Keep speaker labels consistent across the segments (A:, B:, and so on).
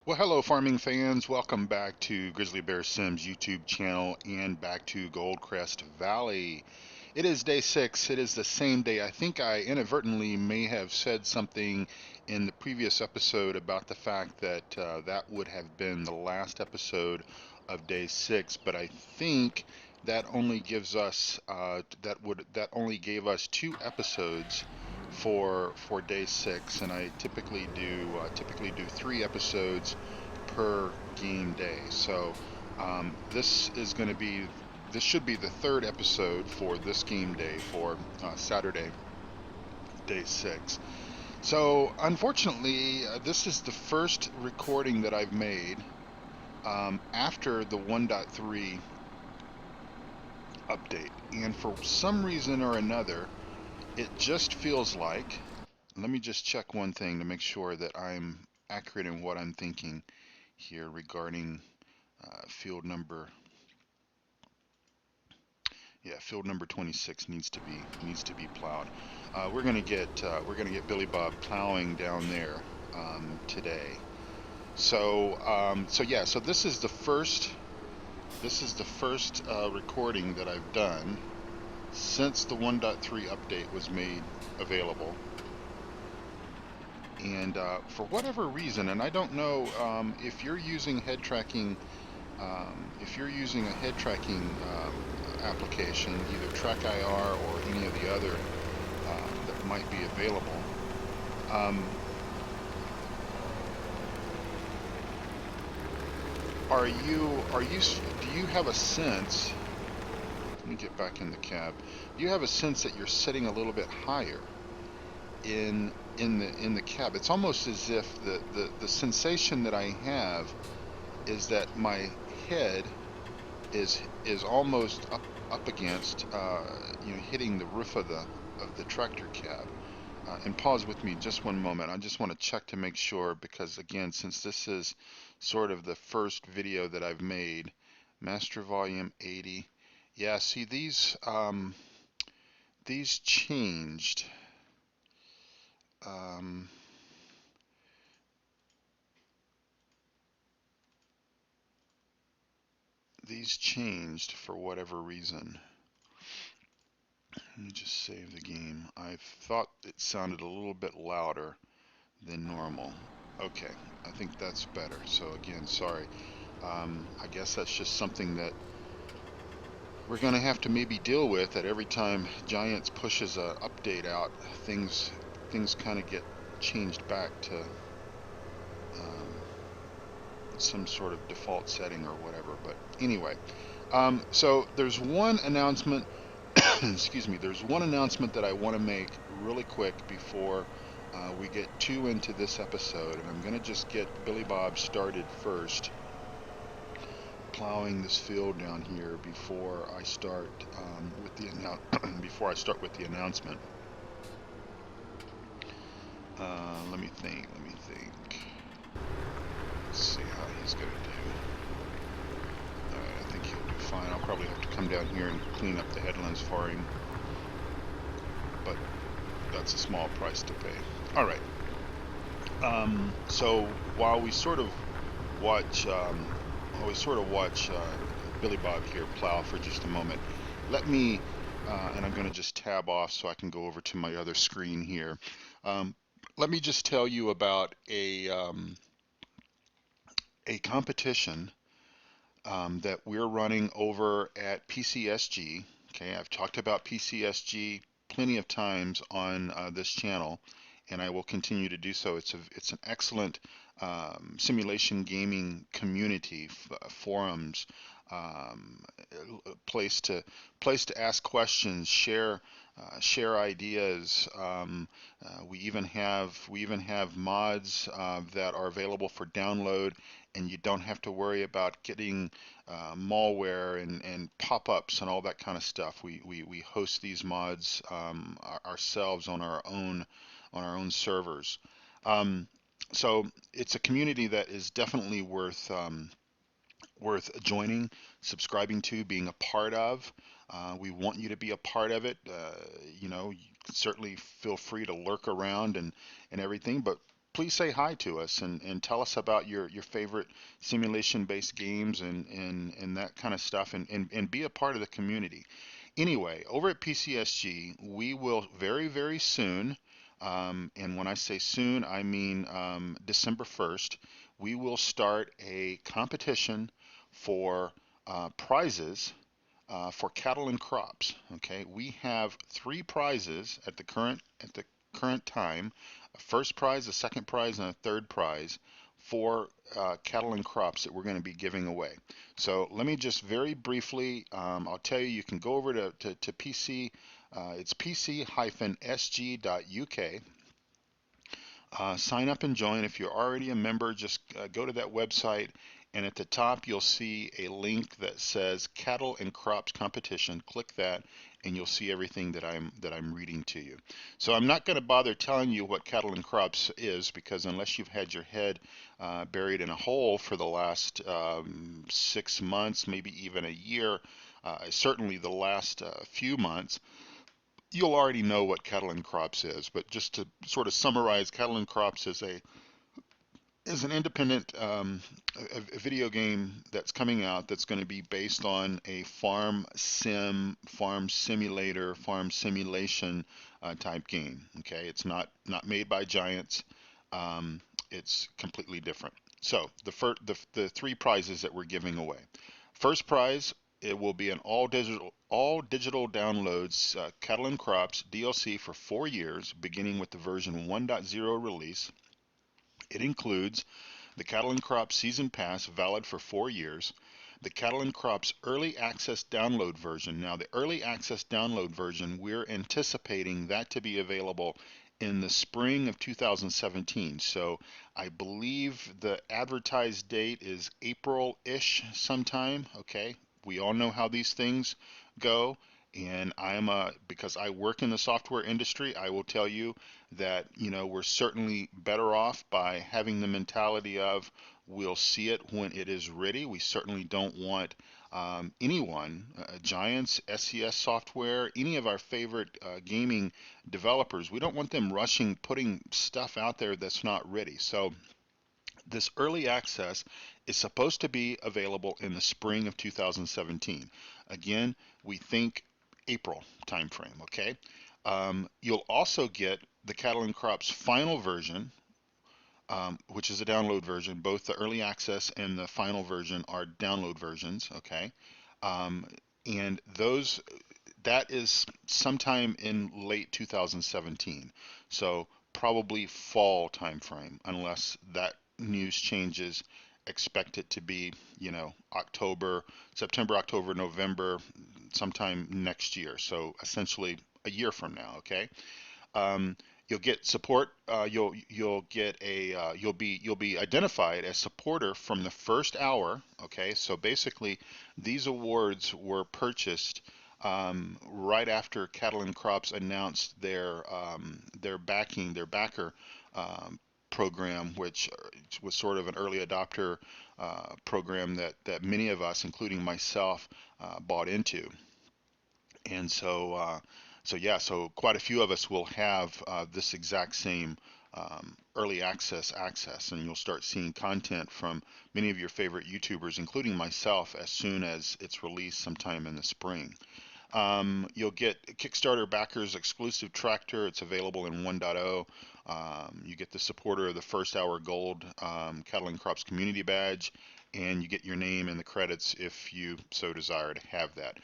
A: Well, hello, farming fans. Welcome back to Grizzly Bear Sims YouTube channel and back to Goldcrest Valley. It is day 6. It is the same day. I think I inadvertently may have said something in the previous episode about the fact that that would have been the last episode of day 6, but I think that only gives us that only gave us 2 episodes for day 6, and I typically do 3 episodes per game day. So this should be the third episode for this game day for Saturday, day 6. So unfortunately, this is the first recording that I've made after the 1.3 update, and for some reason or another, it just feels like. Let me just check one thing to make sure that I'm accurate in what I'm thinking here regarding field number. Yeah, field number 26 needs to be plowed. We're gonna get Billy Bob plowing down there today. So yeah, so this is the first recording that I've done since the 1.3 update was made available. And for whatever reason, and I don't know if you're using head tracking, if you're using a head tracking application, either TrackIR or any of the other that might be available. Um, do you have a sense? Let me get back in the cab. Do you have a sense that you're sitting a little bit higher in the cab? It's almost as if the sensation that I have is that my head is almost up against hitting the roof of the tractor cab. And pause with me just one moment. I just want to check to make sure, because again, since this is sort of the first video that I've made, master volume 80. Yeah, see these changed. Um, these changed for whatever reason. Let me just save the game. I thought it sounded a little bit louder than normal. Okay, I think that's better. So again, sorry. I guess that's just something that we're going to have to maybe deal with, that every time Giants pushes a update out, things kind of get changed back to um, some sort of default setting or whatever. But anyway, so there's one announcement. Excuse me. There's one announcement that I want to make really quick before we get too into this episode, and I'm going to just get Billy Bob started first, plowing this field down here before I start before I start with the announcement. Let me think. Let me think. Let's see how he's gonna do. All right, I think he'll do fine. I'll probably have to come down here and clean up the headlands for him, but that's a small price to pay. All right. So while we sort of watch Billy Bob here plow for just a moment, let me, and I'm going to just tab off so I can go over to my other screen here. Um, Let me just tell you about a competition that we're running over at PCSG. Okay, I've talked about PCSG plenty of times on this channel, and I will continue to do so. It's an excellent simulation gaming community, forums, um, place to ask questions, share ideas. We even have mods that are available for download, and you don't have to worry about getting malware and pop-ups and all that kind of stuff. We host these mods ourselves on our own servers. Um, so it's a community that is definitely worth joining, subscribing to, being a part of. We want you to be a part of it. You can certainly feel free to lurk around and everything, but please say hi to us and tell us about your favorite simulation-based games and that kind of stuff and be a part of the community. Anyway, over at PCSG, we will very, very soon, and when I say soon, I mean December 1st, we will start a competition for prizes for cattle and crops. Okay, we have three prizes at the current time: a first prize, a second prize, and a third prize for cattle and crops that we're going to be giving away. So let me just very briefly, I'll tell you, you can go over to PC. It's pc-sg.uk. Sign up and join. If you're already a member, just go to that website, and at the top you'll see a link that says Cattle and Crops Competition. Click that, and you'll see everything that I'm reading to you. So I'm not going to bother telling you what Cattle and Crops is, because unless you've had your head buried in a hole for the last 6 months, maybe even a year, certainly the last few months, you'll already know what Cattle and Crops is. But just to sort of summarize, Cattle and Crops is an independent a video game that's coming out that's going to be based on a farm simulator, farm simulation type game. Okay, it's not made by giants. Um, it's completely different. So the three prizes that we're giving away. First prize, it will be an all digital downloads Cattle and Crops DLC for 4 years, beginning with the version 1.0 release. It includes the Cattle and Crops Season Pass, valid for 4 years. The Cattle and Crops Early Access Download version. Now, the Early Access Download version, we're anticipating that to be available in the spring of 2017. So I believe the advertised date is April-ish sometime. Okay, we all know how these things go. And because I work in the software industry, I will tell you that, we're certainly better off by having the mentality of we'll see it when it is ready. We certainly don't want anyone, Giants, SES Software, any of our favorite gaming developers, we don't want them rushing, putting stuff out there that's not ready. So this early access is supposed to be available in the spring of 2017. Again, we think April timeframe, okay? You'll also get the Cattle and Crops final version, which is a download version. Both the early access and the final version are download versions, okay? Um, and that is sometime in late 2017. So probably fall timeframe, unless that news changes. Expect it to be, September, October, November, sometime next year. So essentially a year from now, okay? Um, you'll get support. You'll be identified as supporter from the first hour. Okay, so basically, these awards were purchased right after Cattle and Crops announced their backer program, which was sort of an early adopter program that many of us, including myself, bought into. And so quite a few of us will have this exact same early access, and you'll start seeing content from many of your favorite YouTubers, including myself, as soon as it's released sometime in the spring. You'll get Kickstarter backers exclusive tractor. It's available in 1.0. You get the supporter of the first hour gold Cattle and Crops community badge, and you get your name in the credits if you so desire to have that.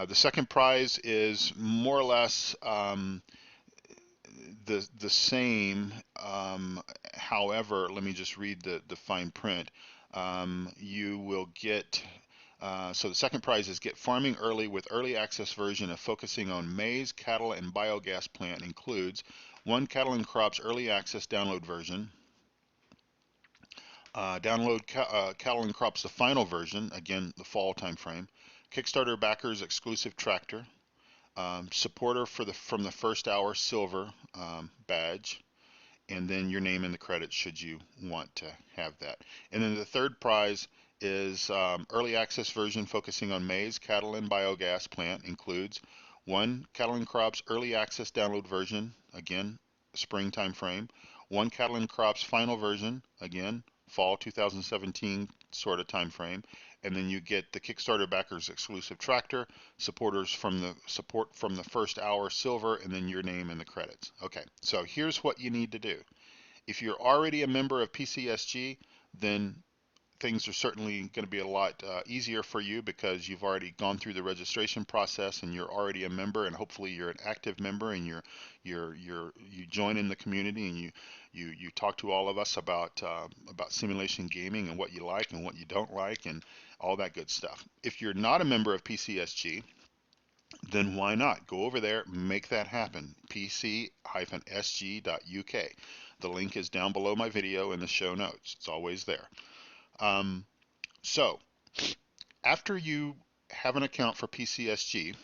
A: The second prize is more or less the same. However, let me just read the fine print. You will get so the second prize is get farming early with early access version of focusing on maize, cattle, and biogas plant. Includes one Cattle and Crops early access download version. Download Cattle and Crops the final version, again the fall timeframe. Kickstarter backers exclusive tractor. Supporter from the first hour silver badge, and then your name in the credits should you want to have that. And then the third prize is early access version focusing on maize, cattle, and biogas plant. Includes one Cattle and Crops early access download version, again spring time frame, One Cattle and Crops final version, again, fall 2017 sort of time frame, and then you get the Kickstarter backers exclusive tractor, support from the first hour silver, and then your name in the credits. Okay, so here's what you need to do. If you're already a member of PCSG, then things are certainly going to be a lot easier for you because you've already gone through the registration process and you're already a member, and hopefully you're an active member, and you join in the community, and you talk to all of us about simulation gaming and what you like and what you don't like and all that good stuff. If you're not a member of PCSG, then why not go over there, make that happen? pc-sg.uk. The link is down below my video in the show notes. It's always there. Um, so, after you have an account for PCSG,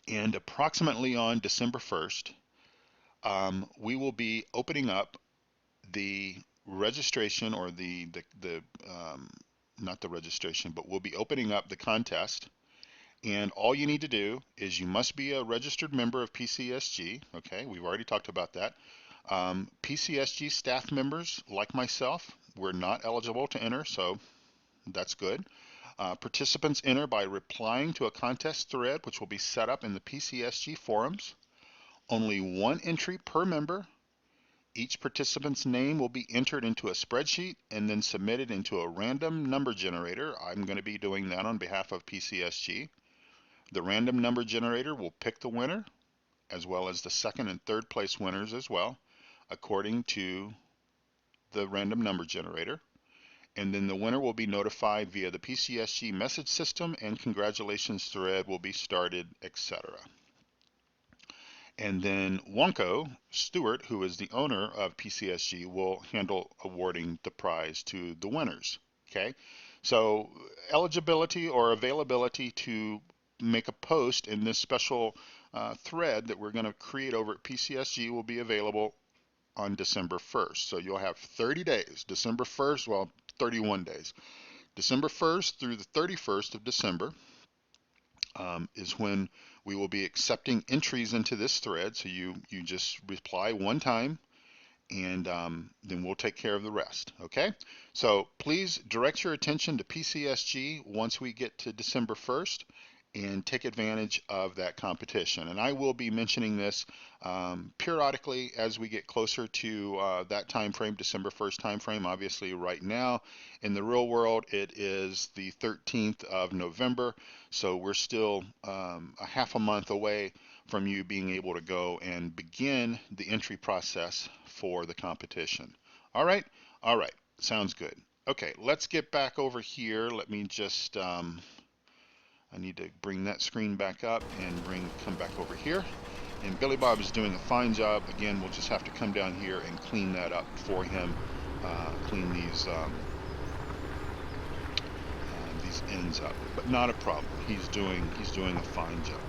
A: and approximately on December 1st, we will be opening up the registration, or not the registration, but we'll be opening up the contest. And all you need to do is you must be a registered member of PCSG. Okay, we've already talked about that. PCSG staff members, like myself, we're not eligible to enter, so that's good. Participants enter by replying to a contest thread, which will be set up in the PCSG forums. Only one entry per member. Each participant's name will be entered into a spreadsheet and then submitted into a random number generator. I'm going to be doing that on behalf of PCSG. The random number generator will pick the winner, as well as the second and third place winners as well, according to the random number generator. And then the winner will be notified via the PCSG message system, and congratulations thread will be started, etc. And then Wonko Stewart, who is the owner of PCSG, will handle awarding the prize to the winners. Okay, so eligibility or availability to make a post in this special thread that we're going to create over at PCSG will be available on December 1st. So you'll have 30 days. December 1st, well, 31 days. December 1st through the 31st of December is when we will be accepting entries into this thread. So you just reply one time, and then we'll take care of the rest. Okay? So please direct your attention to PCSG once we get to December 1st, and take advantage of that competition. And I will be mentioning this periodically as we get closer to that time frame, December 1st time frame. Obviously right now in the real world it is the 13th of November, so we're still a half a month away from you being able to go and begin the entry process for the competition. All right, sounds good. Okay, let's get back over here. Let me just I need to bring that screen back up and come back over here. And Billy Bob is doing a fine job. Again, we'll just have to come down here and clean that up for him. Clean these ends up, but not a problem. He's doing a fine job.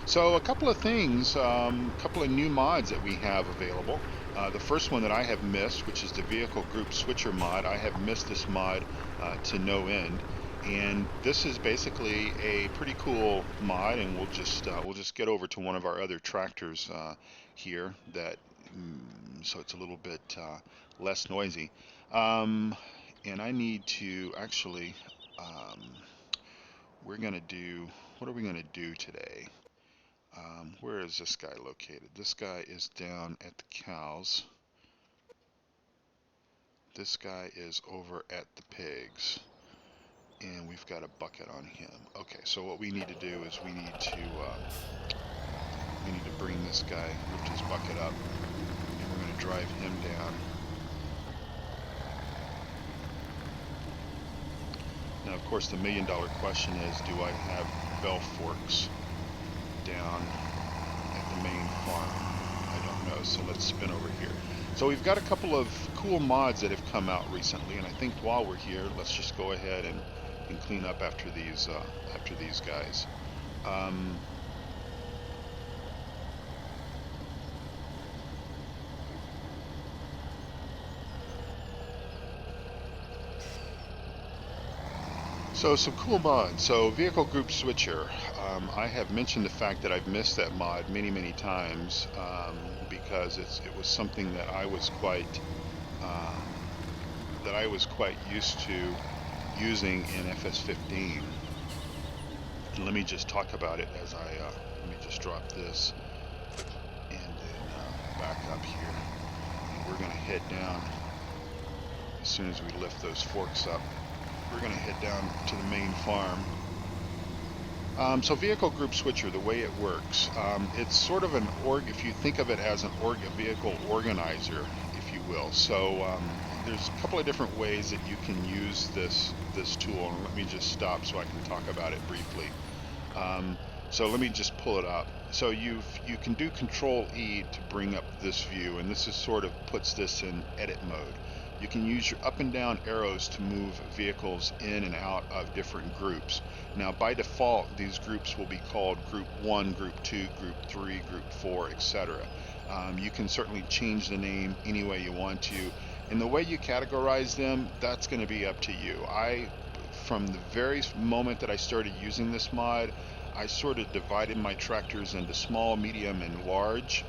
A: So a couple of things, couple of new mods that we have available. The first one that I have missed, which is the vehicle group switcher mod. I have missed this mod to no end. And this is basically a pretty cool mod, and we'll just get over to one of our other tractors here so it's a little bit less noisy. And I need to actually what are we gonna do today? Where is this guy located? This guy is down at the cows. This guy is over at the pigs. And we've got a bucket on him. Okay, so what we need to do is we need to bring this guy, lift his bucket up, and we're going to drive him down. Now, of course, the million-dollar question is, do I have bell forks down at the main farm? I don't know, so let's spin over here. So we've got a couple of cool mods that have come out recently, and I think while we're here, let's just go ahead and clean up after these guys. So some cool mods. So vehicle group switcher. I have mentioned the fact that I've missed that mod many times because it was something that I was quite used to using in FS15. And let me just talk about it as let me just drop this and then back up here. And we're going to head down as soon as we lift those forks up. We're going to head down to the main farm. So vehicle group switcher, the way it works, it's sort of an if you think of it as a vehicle organizer, if you will. So there's a couple of different ways that you can use this tool. And let me just stop so I can talk about it briefly. So let me just pull it up. So you can do Control E to bring up this view, and this is sort of puts this in edit mode. You can use your up and down arrows to move vehicles in and out of different groups. Now by default, these groups will be called Group 1, Group 2, Group 3, Group 4, etc. You can certainly change the name any way you want to. And the way you categorize them, that's going to be up to you. From the very moment that I started using this mod, I sort of divided my tractors into small, medium, and large.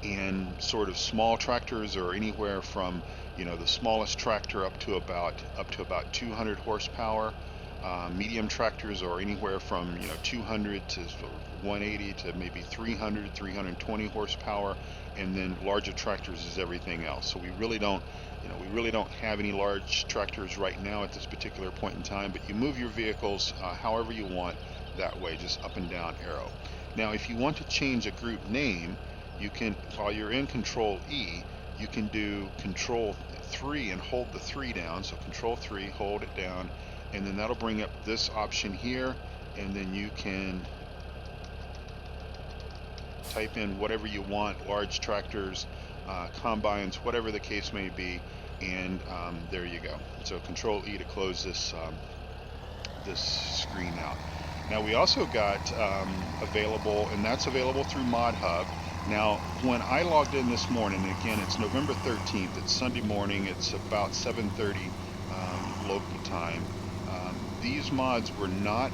A: And sort of small tractors are anywhere from, the smallest tractor up to about 200 horsepower. Medium tractors are anywhere from 200 to 180 to maybe 300, 320 horsepower, and then larger tractors is everything else. So we really don't have any large tractors right now at this particular point in time, but you move your vehicles however you want that way, just up and down arrow. Now if you want to change a group name, you can, while you're in Control E, you can do Control 3 and hold the 3 down. So Control 3, hold it down, and then that'll bring up this option here, and then you can type in whatever you want, large tractors, combines, whatever the case may be, and there you go. So Control E to close this screen out. Now we also got available, and that's available through Mod Hub. Now, when I logged in this morning, again, it's November 13th, it's Sunday morning, it's about 7:30 local time. These mods were not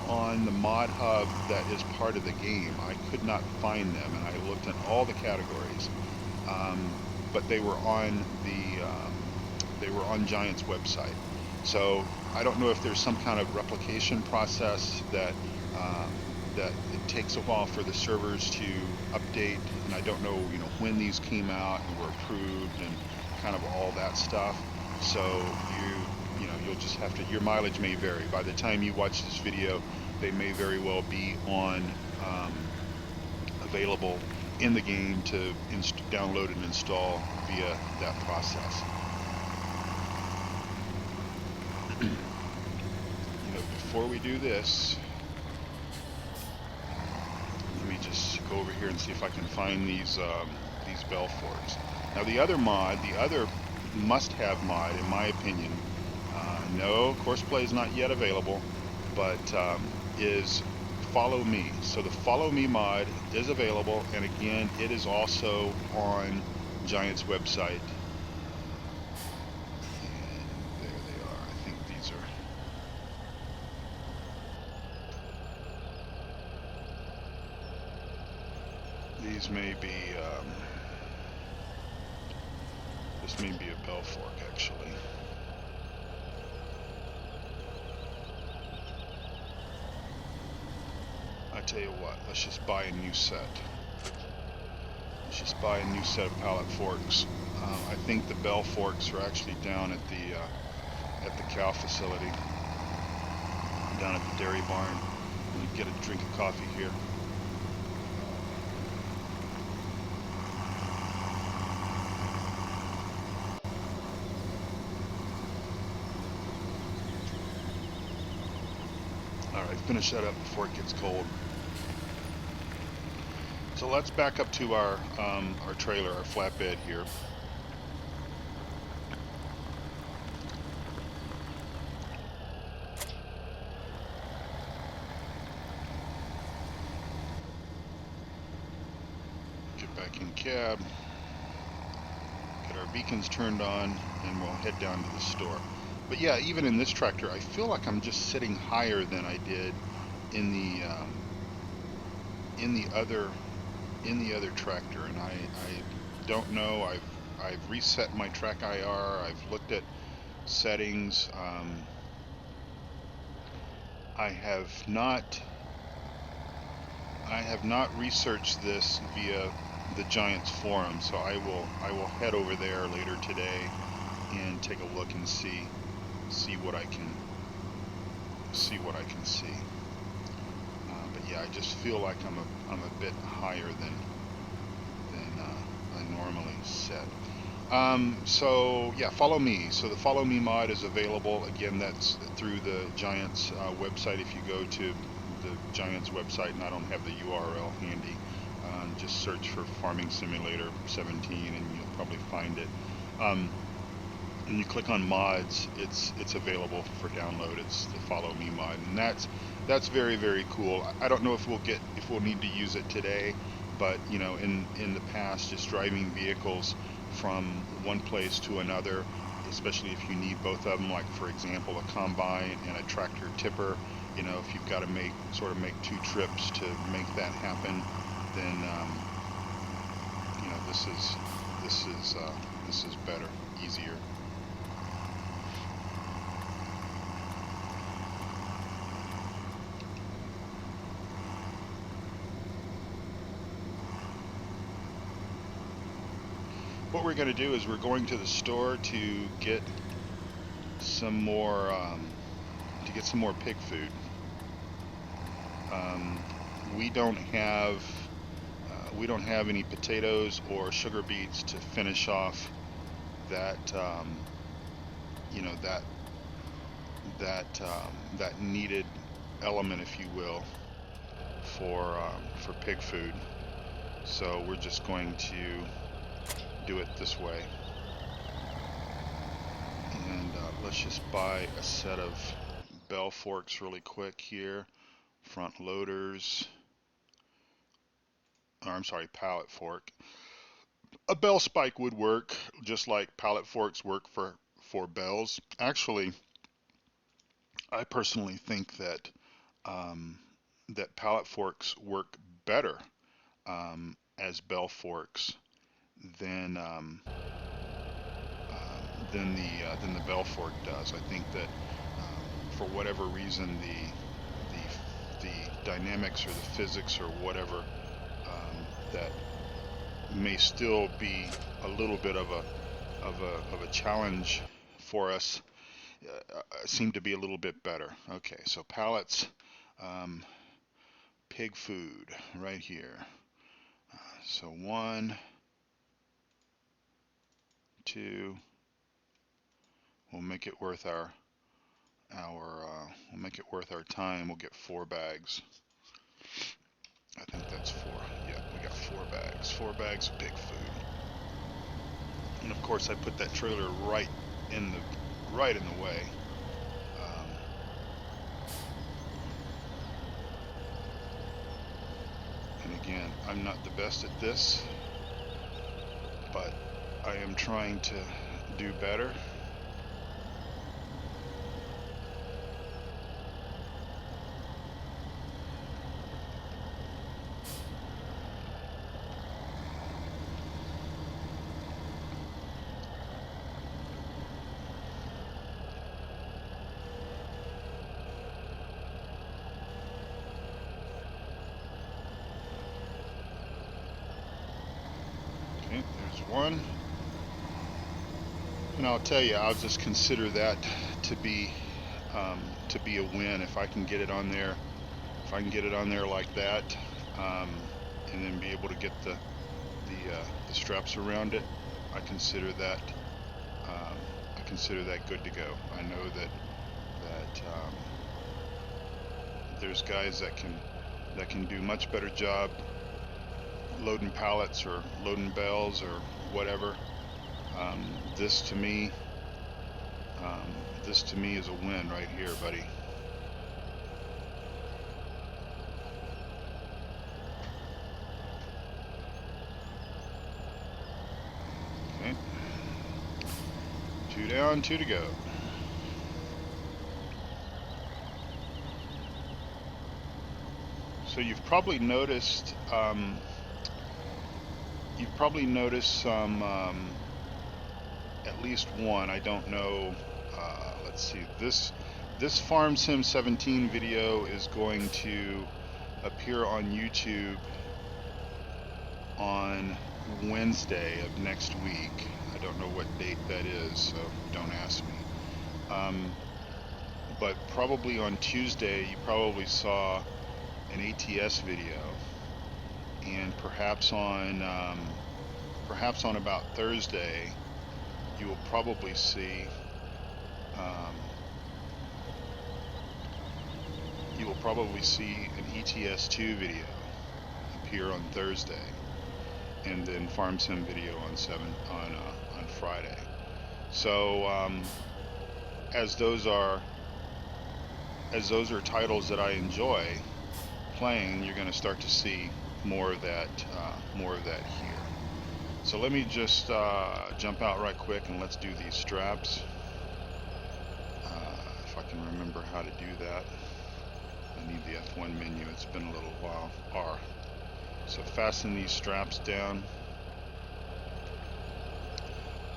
A: on the Mod Hub that is part of the game. I could not find them, and I looked at all the categories, but they were on Giant's website. So I don't know if there's some kind of replication process that it takes a while for the servers to update, and I don't know, when these came out and were approved and kind of all that stuff. So you'll just have to, your mileage may vary. By the time you watch this video, they may very well be on available in the game to download and install via that process. Before we do this, let me just go over here and see if I can find these bell forks. Now the other mod, the other must-have mod, in my opinion, no Courseplay is not yet available, but is Follow Me. So the Follow Me mod is available, and again, it is also on Giant's website. And there they are. I think these are. These may be. This may be a bell fork, actually. I tell you what, let's just buy a new set. Let's just buy a new set of pallet forks. I think the bell forks are actually down at the cow facility, down at the dairy barn. Let me get a drink of coffee here. Alright, finish that up before it gets cold. So let's back up to our trailer, our flatbed here. Get back in cab, get our beacons turned on, and we'll head down to the store. But yeah, even in this tractor, I feel like I'm just sitting higher than I did in the other in the other tractor, and I don't know. I've reset my track IR. I've looked at settings. I have not researched this via the Giants forum, so I will head over there later today and take a look and see what I can see. But yeah, I just feel like I'm a bit higher than I normally set. So yeah, follow me. So the follow me mod is available. Again, that's through the Giants website. If you go to the Giants website, and I don't have the URL handy, just search for Farming Simulator 17 and you'll probably find it. And you click on mods, it's available for download. It's the follow me mod, and that's very, very cool. I don't know if we'll need to use it today, but you know, in the past, just driving vehicles from one place to another, especially if you need both of them, like for example a combine and a tractor tipper, you know, if you've got to make two trips to make that happen, then you know, this is better, easier. What we're going to do is we're going to the store to get some more pig food. We don't have any potatoes or sugar beets to finish off that you know, that needed element, if you will, for pig food. So we're just going to do it this way. And let's just buy a set of bell forks really quick here. Front loaders. Or, I'm sorry, pallet fork. A bell spike would work, just like pallet forks work for bells. Actually, I personally think that that pallet forks work better as bell forks than than the bell fork does. I think that for whatever reason the dynamics or the physics or whatever that may still be a little bit of a challenge for us seem to be a little bit better. Okay, so pallets, pig food right here. So 1, 2. We'll make it worth our time. We'll get 4 bags. I think that's 4. Yeah, we got 4 bags. 4 bags of pig food. And of course, I put that trailer right in the way. And again, I'm not the best at this, but I am trying to do better. Okay, there's 1. And I'll tell you, I'll just consider that to be a win if I can get it on there. If I can get it on there like that, and then be able to get the straps around it, I consider that good to go. I know that there's guys that can do much better job loading pallets or loading bells or whatever. This to me is a win right here, buddy. Okay. 2 down, 2 to go. So you've probably noticed you've probably noticed some, at least one. I don't know. Let's see. This Farm Sim 17 video is going to appear on YouTube on Wednesday of next week. I don't know what date that is, so don't ask me. But probably on Tuesday, you probably saw an ATS video, and perhaps on about Thursday, you will probably see an ETS2 video appear on Thursday, and then Farm Sim video on Friday. So as those are titles that I enjoy playing, you're going to start to see more of that here. So let me just jump out right quick and let's do these straps. If I can remember how to do that. I need the F1 menu. It's been a little while. R. So fasten these straps down.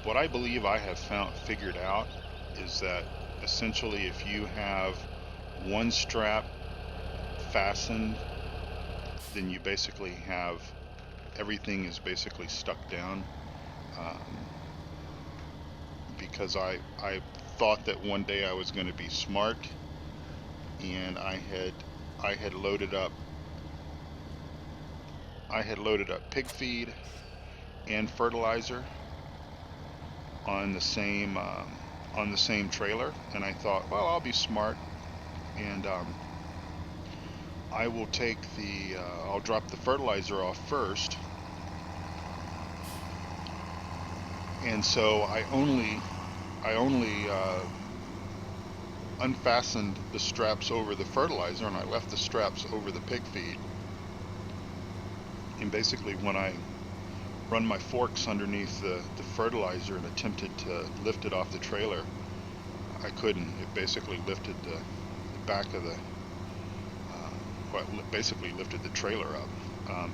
A: What I believe I have figured out is that essentially if you have one strap fastened, then you basically have everything is basically stuck down. Because I thought that one day I was going to be smart, and I had loaded up pig feed and fertilizer on the same trailer, and I thought, well, I'll be smart, and I will take I'll drop the fertilizer off first, and so I only unfastened the straps over the fertilizer, and I left the straps over the pig feed. And basically, when I run my forks underneath the fertilizer and attempted to lift it off the trailer, I couldn't. It basically lifted the back of the basically lifted the trailer up.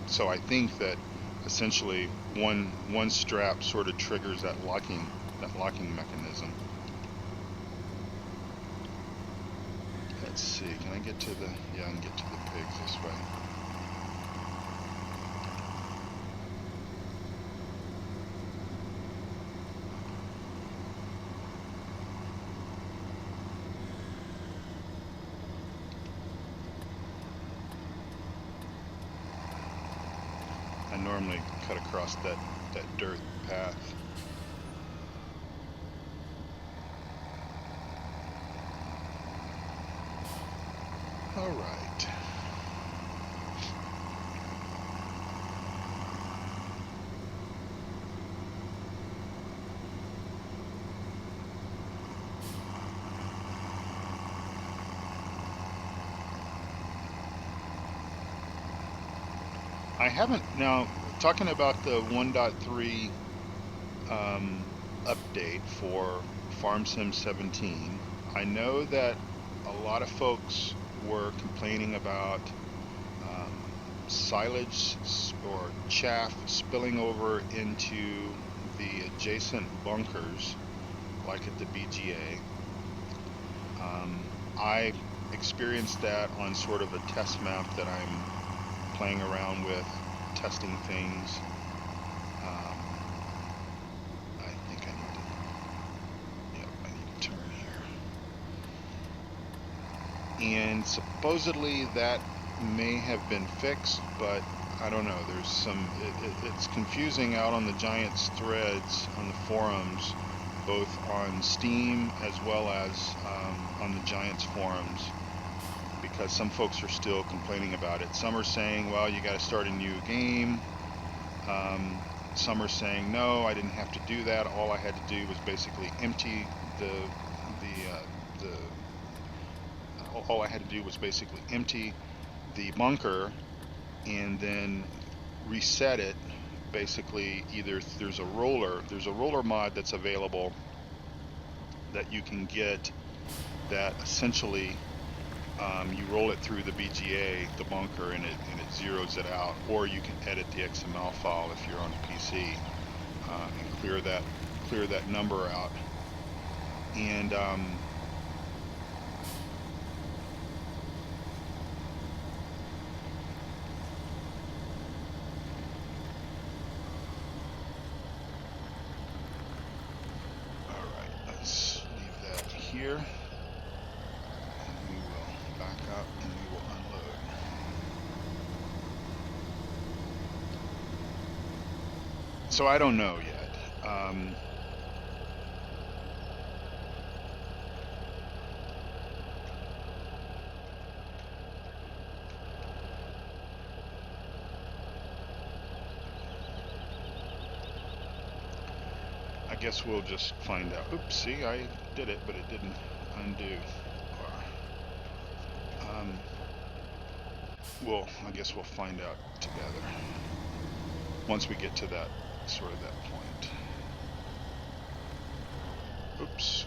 A: So I think that essentially one strap sort of triggers that locking mechanism. Let's see, can I get to the, yeah, I can get to the pigs this way. I normally cut across that dirt path. All right. I haven't, now talking about the 1.3 update for Farm Sim 17, I know that a lot of folks were complaining about silage or chaff spilling over into the adjacent bunkers, like at the BGA. I experienced that on sort of a test map that I'm playing around with, testing things. I think I need to turn here. And supposedly that may have been fixed, but I don't know. There's some, it's confusing out on the Giants threads on the forums, both on Steam as well as on the Giants forums, because some folks are still complaining about it. Some are saying, well, you got to start a new game. Some are saying, no, I didn't have to do that. All I had to do was basically empty all I had to do was basically empty the bunker and then reset it. Basically, either there's a roller mod that's available that you can get that essentially you roll it through the BGA, the bunker, and it zeroes it out. Or you can edit the XML file if you're on a PC and clear that number out. And let's leave that here, and we will back up and we will unload. So I don't know yet. I guess we'll just find out. Oops, see, I did it, but it didn't undo. Well, I guess we'll find out together once we get to that sort of that point. Oops.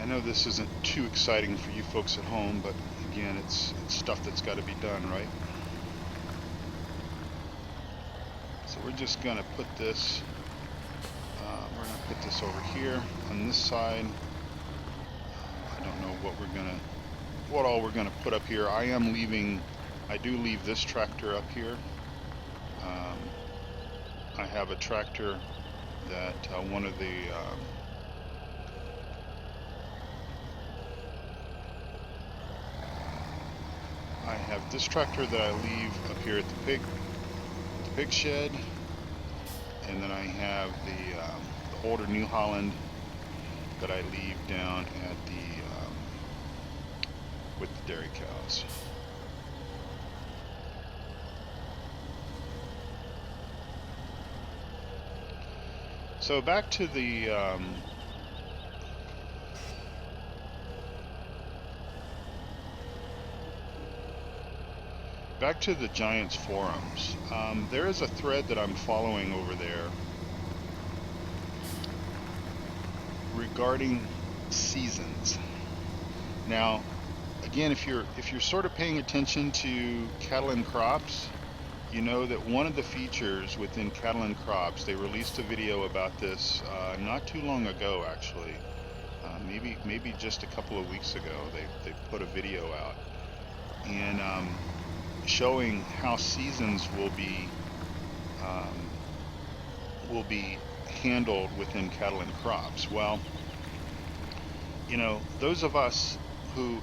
A: I know this isn't too exciting for you folks at home, but again, it's stuff that's got to be done, right? So we're just going to put this, over here on this side. I don't know what all we're going to put up here. I do leave this tractor up here. I have a tractor that one of the I have this tractor that I leave up here at the pig shed, and then I have the older New Holland that I leave down at the with the dairy cows. So back to the Giants forums. There is a thread that I'm following over there regarding seasons. Now, again, if you're sort of paying attention to cattle and crops, you know that one of the features within cattle and crops, they released a video about this not too long ago, actually. Maybe just a couple of weeks ago, they put a video out, and showing how seasons will be handled within cattle and crops. Well, you know, those of us who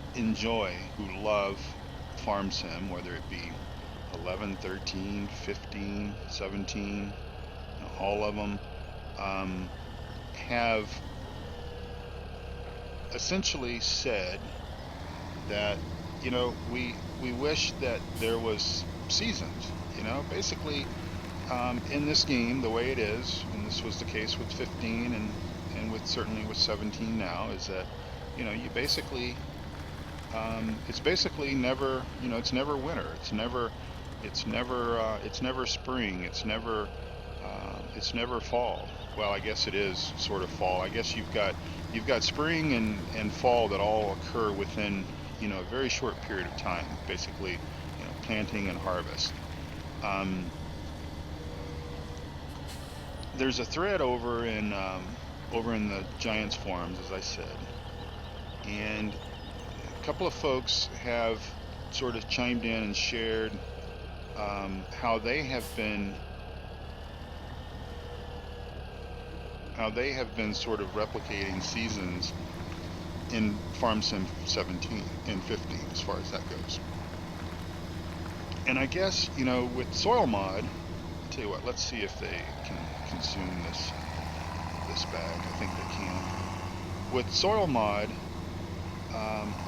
A: love farm sim, whether it be 11, 13, 15, 17, all of them, have essentially said that, you know, we wish that there was seasons. You know, basically, in this game, the way it is, and this was the case with 15 and certainly with 17 now, is that, you know, you basically, it's basically never, you know, it's never winter, it's never spring, it's never fall. Well, I guess it is sort of fall. I guess you've got spring and fall that all occur within, you know, a very short period of time, basically, you know, planting and harvest. There's a thread over in the Giants forums, as I said, and a couple of folks have sort of chimed in and shared how they have been sort of replicating seasons in Farm Sim 17 and 15 as far as that goes. And I guess, you know, with Soil Mod, I'll tell you what, let's see if they can consume this this bag. I think they can. With soil mod,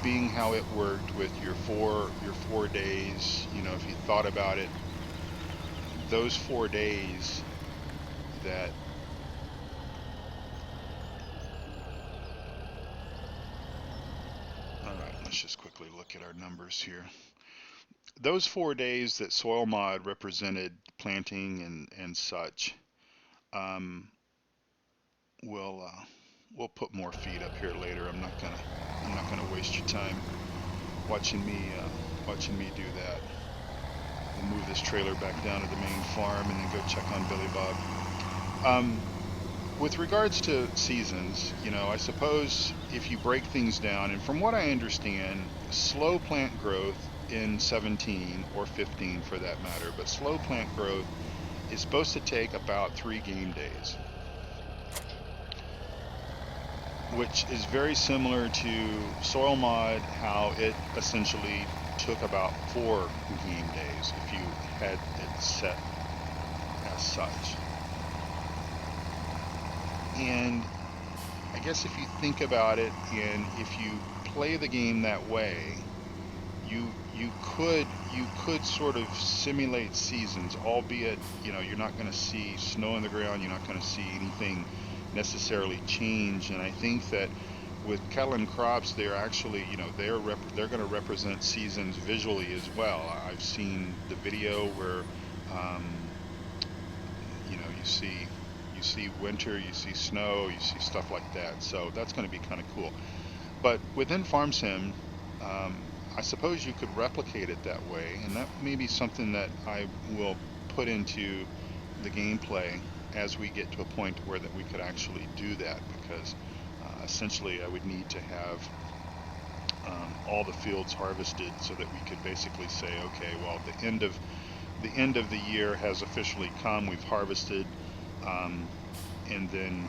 A: being how it worked with your 4 days, if you thought about it, those 4 days that all right, let's just quickly look at our numbers here. Those 4 days that soil mod represented planting and such, um, we'll put more feed up here later. I'm not gonna waste your time watching me do that. We'll move this trailer back down to the main farm and then go check on Billy Bob. With regards to seasons, I suppose if you break things down, and from what I understand, slow plant growth in 17 or 15 for that matter, but slow plant growth is supposed to take about 3 game days, which is very similar to soil mod, how it essentially took about 4 game days if you had it set as such. And I guess if you think about it, and if you play the game that way, you could sort of simulate seasons, albeit you're not going to see snow on the ground, you're not going to see anything necessarily change. And I think that with cattle and crops, they're actually they're going to represent seasons visually as well. I've seen the video where you see winter, you see snow, you see stuff like that. So that's going to be kind of cool. But within Farm Sim, I suppose you could replicate it that way, and that may be something that I will put into the gameplay as we get to a point where that we could actually do that, because essentially I would need to have all the fields harvested so that we could basically say, okay, well, the end of the year has officially come. We've harvested, and then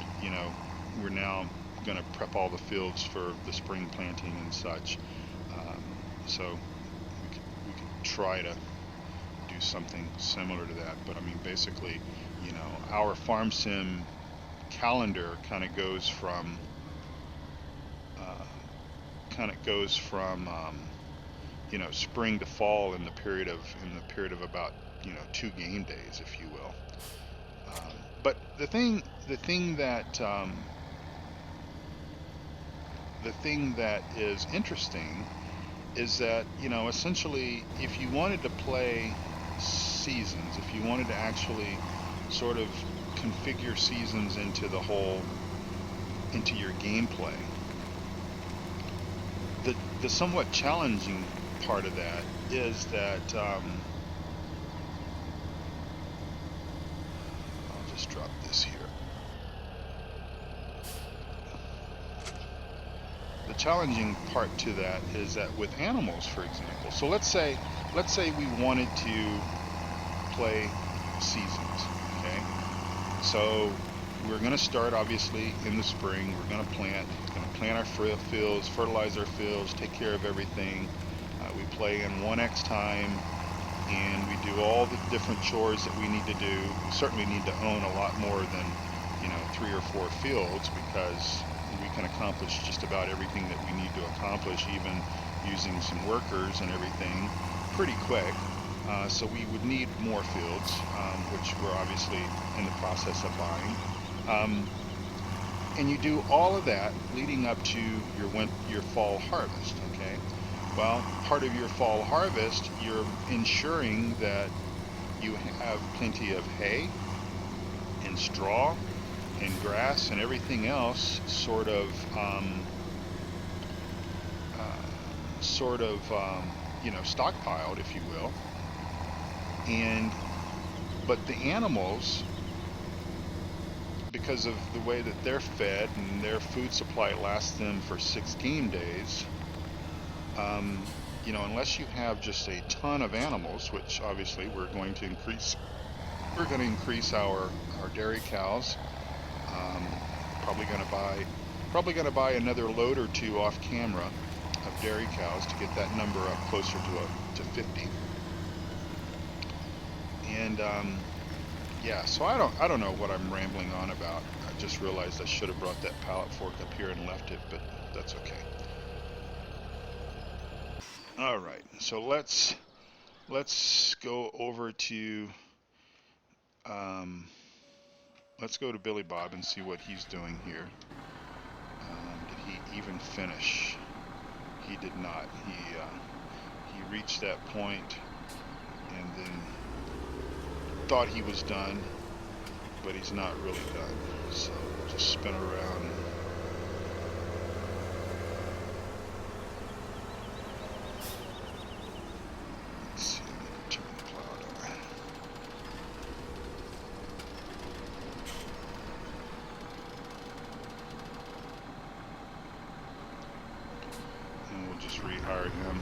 A: we're now going to prep all the fields for the spring planting and such. So we could try to do something similar to that. But I mean, basically, our Farm Sim calendar kind of goes from spring to fall in the period of about 2 game days, if you will. But the thing that is interesting is that essentially, if you wanted to play seasons, if you wanted to actually sort of configure seasons into your gameplay, the somewhat challenging part of that is that I'll just drop this here. The challenging part to that is that with animals, for example, so let's say we wanted to play seasons, okay? So we're going to start obviously in the spring. We're going to plant our fields, fertilize our fields, take care of everything. We play in 1x time, and we do all the different chores that we need to do. We certainly need to own a lot more than 3 or 4 fields, because we can accomplish just about everything that we need to accomplish, even using some workers and everything, pretty quick. So we would need more fields, which we're obviously in the process of buying. And you do all of that leading up to your fall harvest, okay? Well, part of your fall harvest, you're ensuring that you have plenty of hay and straw and grass and everything else sort of stockpiled, if you will. But the animals, because of the way that they're fed and their food supply lasts them for 6 game days, unless you have just a ton of animals, which obviously we're going to increase our dairy cows. Probably going to buy another load or 2 off camera of dairy cows to get that number up closer to 50. And so I don't know what I'm rambling on about. just realized I should have brought that pallet fork up here and left it, but that's okay. All right, so let's go over to let's go to Billy Bob and see what he's doing here. Did he even finish? He did not. He reached that point and then thought he was done, but he's not really done. So we'll just spin around. Let's see, turn the plow down. And we'll just rehire him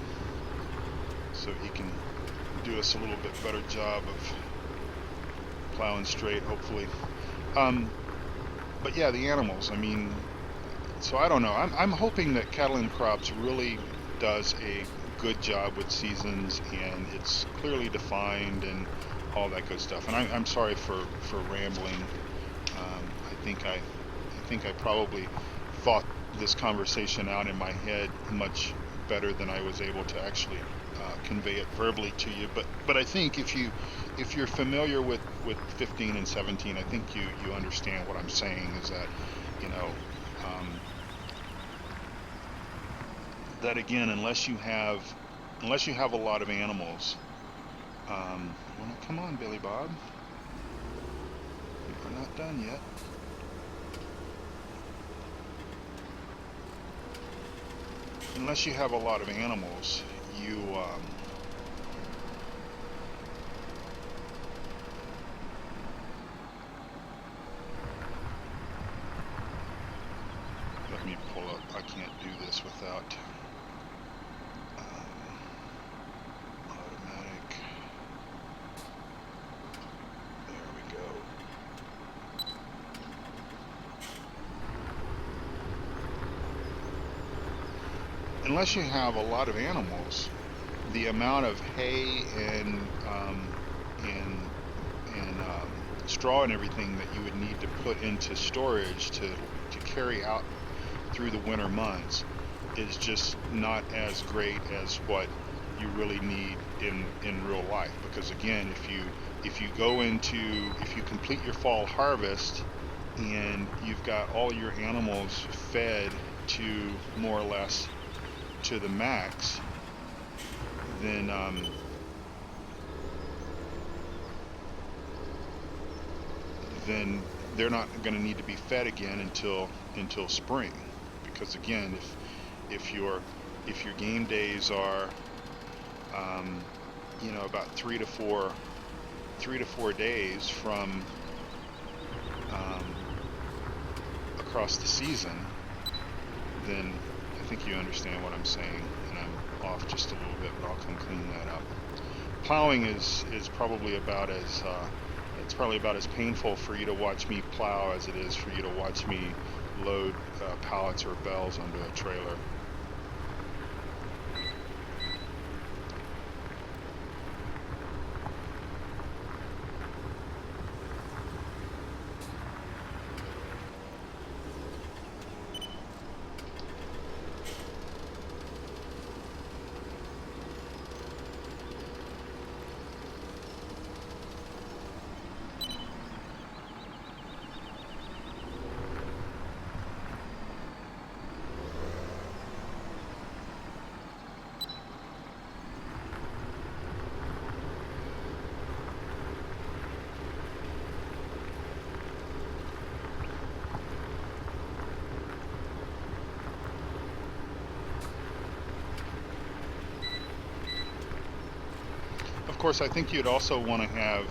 A: so he can do us a little bit better job of plowing straight, hopefully. But yeah, the animals, I mean, so I don't know. I'm hoping that Cattle and Crops really does a good job with seasons, and it's clearly defined and all that good stuff. And I'm sorry for rambling. I think I probably thought this conversation out in my head much better than I was able to actually convey it verbally to you. But I think if you're familiar with 15 and 17, I think you understand what I'm saying is that, you know, that again, unless you have a lot of animals, well, come on, Billy Bob, we're not done yet. Unless you have a lot of animals, you let me pull up. I can't do this without automatic. There we go. Unless you have a lot of animals, the amount of hay and straw and everything that you would need to put into storage to carry out through the winter months is just not as great as what you really need in real life. Because again, if you complete your fall harvest and you've got all your animals fed to more or less to the max, then they're not going to need to be fed again until spring. Because again, if your game days are about 3 to 4 days from across the season, then I think you understand what I'm saying. And I'm off just a little bit, but I'll come clean that up. Plowing is probably about as it's probably about as painful for you to watch me plow as it is for you to watch me load pallets or bales onto a trailer. Of course, I think you'd also want to have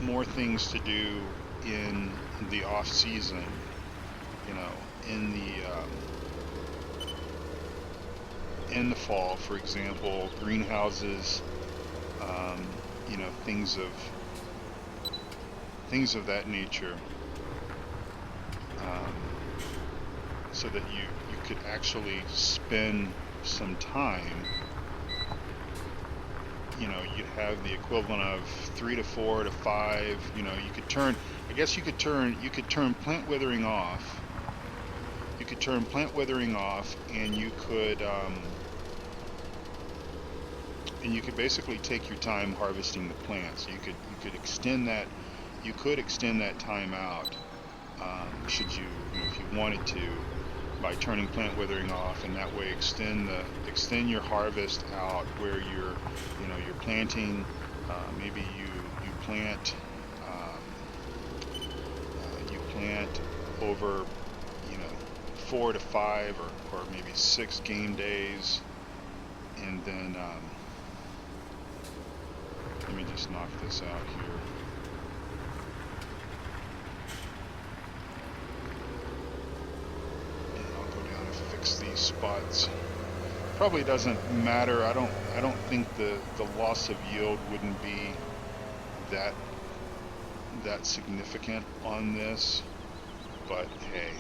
A: more things to do in the off season. You know, in the fall, for example, greenhouses. Things of that nature, so that you could actually spend some time you'd have the equivalent of 3 to 4 to 5. You could turn, I guess you could turn plant withering off. You could turn plant withering off, and you could basically take your time harvesting the plants. You could extend that. You could extend that time out, should you, if you wanted to, by turning plant withering off, and that way extend your harvest out where you're planting. Maybe you plant over, 4 to 5 or maybe 6 game days, and then let me just knock this out here. And I'll go down and fix these spots. Probably doesn't matter. I don't think the loss of yield wouldn't be that significant on this, but hey.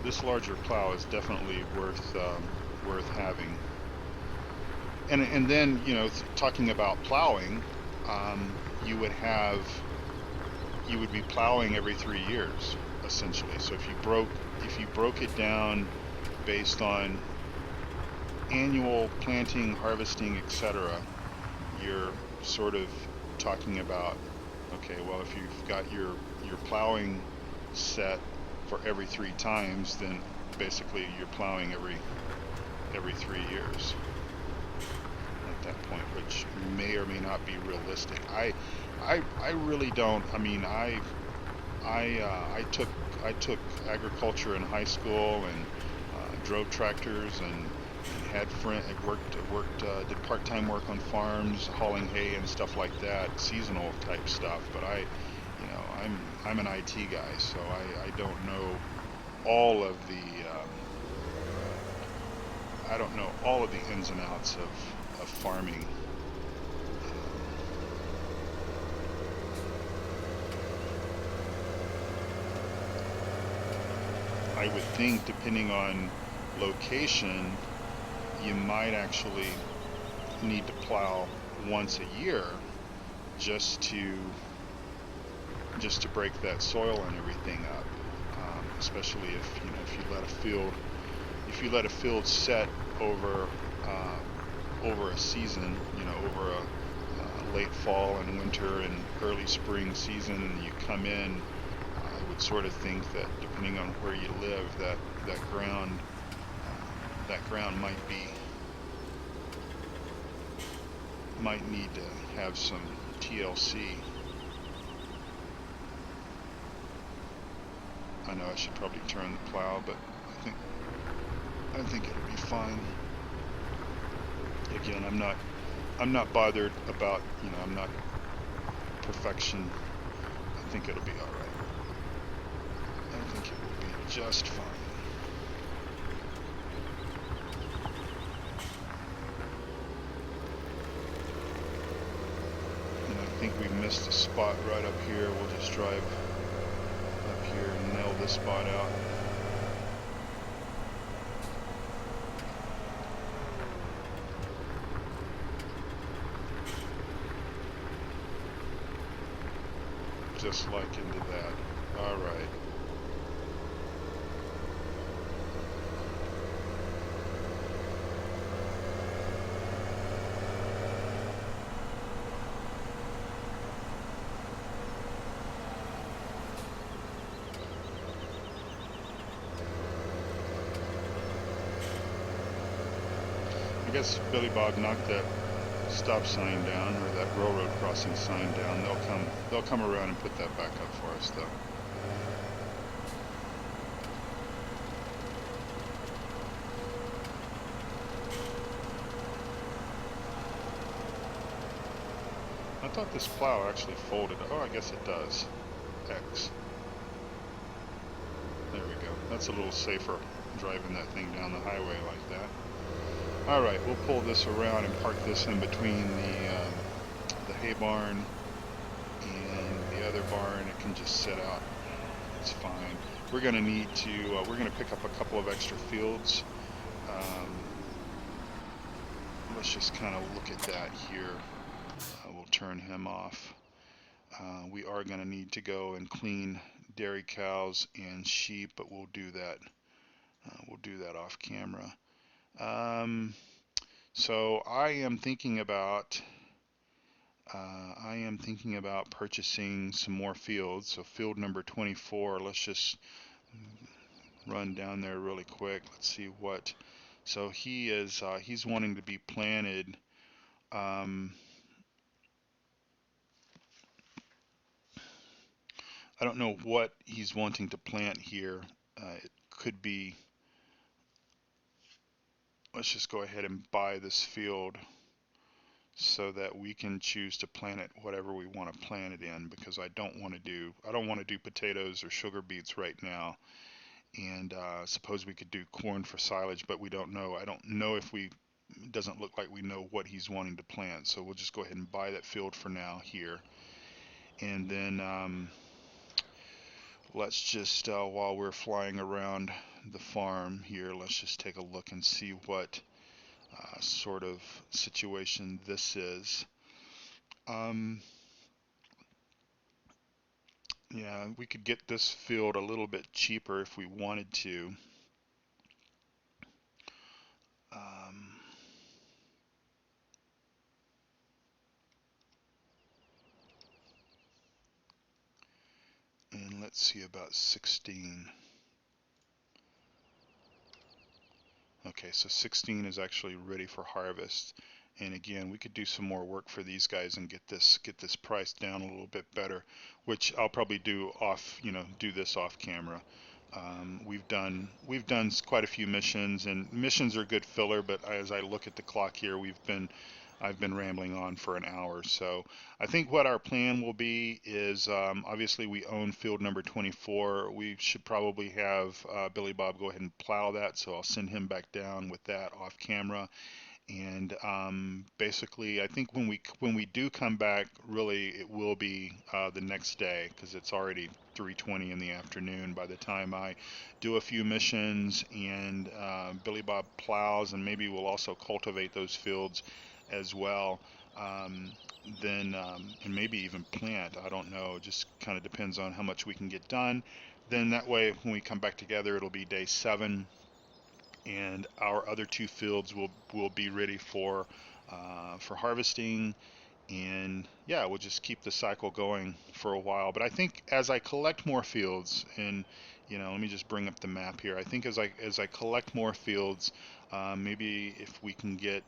A: This larger plow is definitely worth having. And then, talking about plowing, you would be plowing every 3 years essentially. So if you broke it down based on annual planting, harvesting, etc., you're sort of talking about, okay, well, if you've got your plowing set for every 3 times, then basically you're plowing every 3 years at that point, which may or may not be realistic. I really don't. I mean, I took agriculture in high school, and drove tractors, and had did part-time work on farms, hauling hay and stuff like that, seasonal type stuff. But I'm an IT guy, so I don't know all of the ins and outs of farming. I would think, depending on location, you might actually need to plow once a year just to break that soil and everything up, especially if you let a field set over a season, over a late fall and winter and early spring season, and you come in. I would sort of think that, depending on where you live, that ground might need to have some TLC. I know I should probably turn the plow, but I think it'll be fine. Again, I'm not bothered about, I'm not perfection. I think it'll be all right. I think it will be just fine. And I think we missed a spot right up here. We'll just drive up here and nail this spot out. Just like into that. All right. I guess Billy Bob knocked that stop sign down, or that railroad crossing sign down. They'll come around and put that back up for us, though. I thought this plow actually folded. Oh, I guess it does. X. There we go. That's a little safer, driving that thing down the highway like that. Alright, we'll pull this around and park this in between the hay barn and the other barn. It can just sit out It's fine. We're going to need to, we're going to pick up a couple of extra fields. Um, let's just kind of look at that here. We'll turn him off. We are going to need to go and clean dairy cows and sheep, but we'll do that. We'll do that off camera. Um, so I am thinking about purchasing some more fields. So field number 24. Let's just run down there really quick. Let's see what. So he's wanting to be planted. Um, I don't know what he's wanting to plant here. It could be. Let's just go ahead and buy this field so that we can choose to plant it whatever we want to plant it in, because I don't want to do potatoes or sugar beets right now. And suppose we could do corn for silage, but we don't know. I don't know if we, it doesn't look like we know what he's wanting to plant. So we'll just go ahead and buy that field for now here. And then let's just, while we're flying around the farm here, let's just take a look and see what sort of situation this is. Um, yeah, we could get this field a little bit cheaper if we wanted to. Um, and let's see about 16. Okay, so 16 is actually ready for harvest. And again, we could do some more work for these guys and get this price down a little bit better, which I'll probably do off, do this off camera. We've done quite a few missions, and missions are good filler. But as I look at the clock here, I've been rambling on for an hour. So I think what our plan will be is, obviously we own field number 24. We should probably have Billy Bob go ahead and plow that. So I'll send him back down with that off camera. And basically, I think when we do come back, really it will be the next day, because it's already 3:20 in the afternoon by the time I do a few missions and Billy Bob plows, and maybe we'll also cultivate those fields as well. Um, then and maybe even plant. I don't know. Just kind of depends on how much we can get done. Then that way, when we come back together, it'll be day 7, and our other 2 fields will be ready for harvesting. And yeah, we'll just keep the cycle going for a while. But I think as I collect more fields, and let me just bring up the map here. I think as I collect more fields, maybe if we can get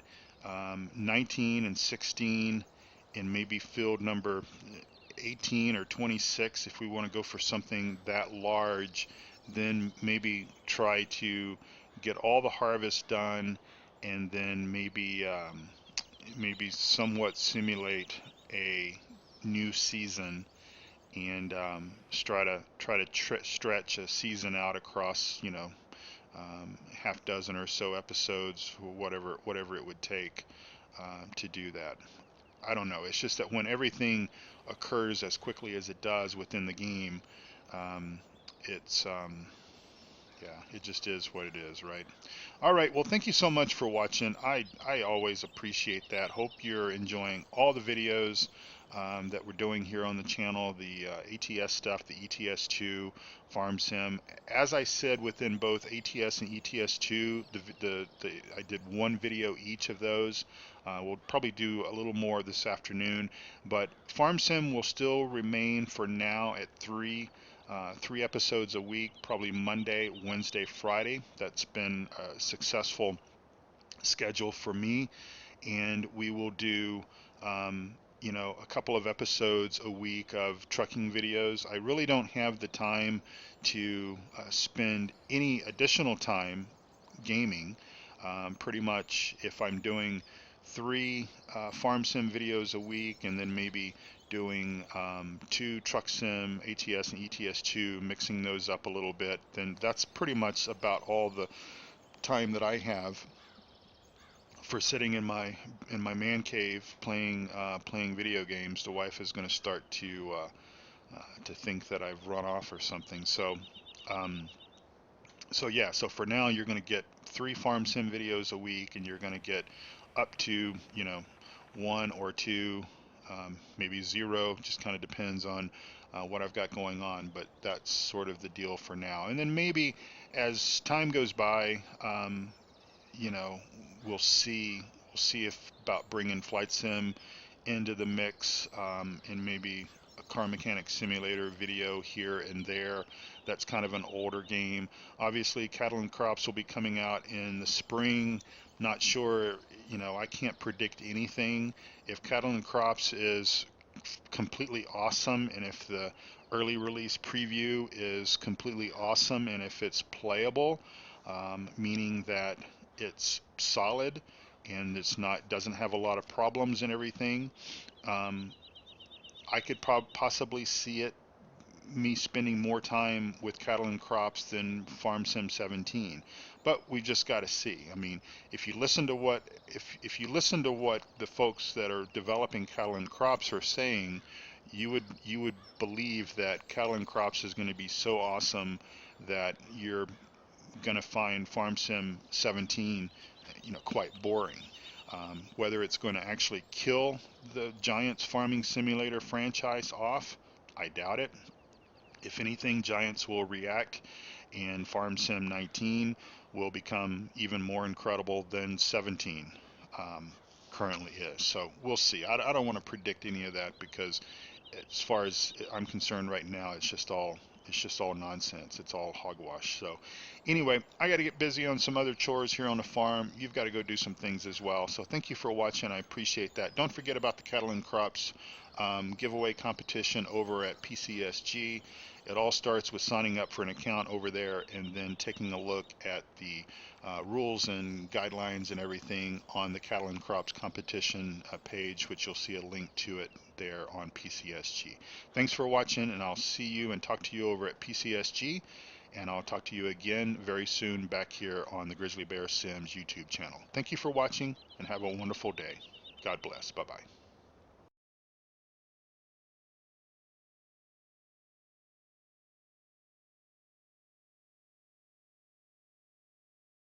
A: 19 and 16, and maybe field number 18 or 26, if we want to go for something that large, then maybe try to get all the harvest done, and then maybe somewhat simulate a new season, and stretch a season out across, half dozen or so episodes, or whatever it would take to do that. I don't know. It's just that when everything occurs as quickly as it does within the game, um, it's yeah, it just is what it is, right? All right. Well, thank you so much for watching. I always appreciate that. Hope you're enjoying all the videos that we're doing here on the channel, the ATS stuff, the ETS2, Farm Sim. As I said, within both ATS and ETS2, I did one video each of those. We'll probably do a little more this afternoon, but Farm Sim will still remain for now at 3 episodes a week, probably Monday, Wednesday, Friday. That's been a successful schedule for me. And we will do, a couple of episodes a week of trucking videos. I really don't have the time to spend any additional time gaming. Pretty much, if I'm doing 3 farm sim videos a week, and then maybe doing 2 truck sim, ATS and ETS2, mixing those up a little bit, then that's pretty much about all the time that I have for sitting in my man cave playing video games. The wife is going to start to to think that I've run off or something. Um, so yeah, so for now you're going to get 3 farm sim videos a week, and you're going to get up to, 1 or 2, maybe 0, just kind of depends on what I've got going on, but that's sort of the deal for now. And then maybe as time goes by, you know, we'll see if about bringing flight sim into the mix, and maybe a car mechanic simulator video here and there. That's kind of an older game. Obviously, Cattle and Crops will be coming out in the spring. Not sure, I can't predict anything. If Cattle and Crops is completely awesome, and if the early release preview is completely awesome, and if it's playable, meaning that it's solid and it's not doesn't have a lot of problems and everything, um, I could possibly see it me spending more time with Cattle and Crops than Farm Sim 17. But we just got to see. I mean, if you listen to what the folks that are developing Cattle and Crops are saying, you would believe that Cattle and Crops is going to be so awesome that you're going to find Farm Sim 17, quite boring. Whether it's going to actually kill the Giants Farming Simulator franchise off, I doubt it. If anything, Giants will react, and Farm Sim 19 will become even more incredible than 17 um, currently is. So we'll see. I don't want to predict any of that, because as far as I'm concerned right now, it's just all nonsense. It's all hogwash. So anyway, I got to get busy on some other chores here on the farm. You've got to go do some things as well. So thank you for watching. I appreciate that. Don't forget about the Cattle and Crops giveaway competition over at PCSG. It all starts with signing up for an account over there, and then taking a look at the rules and guidelines and everything on the Cattle and Crops competition page, which you'll see a link to it there on PCSG. Thanks for watching, and I'll see you and talk to you over at PCSG, and I'll talk to you again very soon back here on the Grizzly Bear Sims YouTube channel. Thank you for watching, and have a wonderful day. God bless. Bye-bye.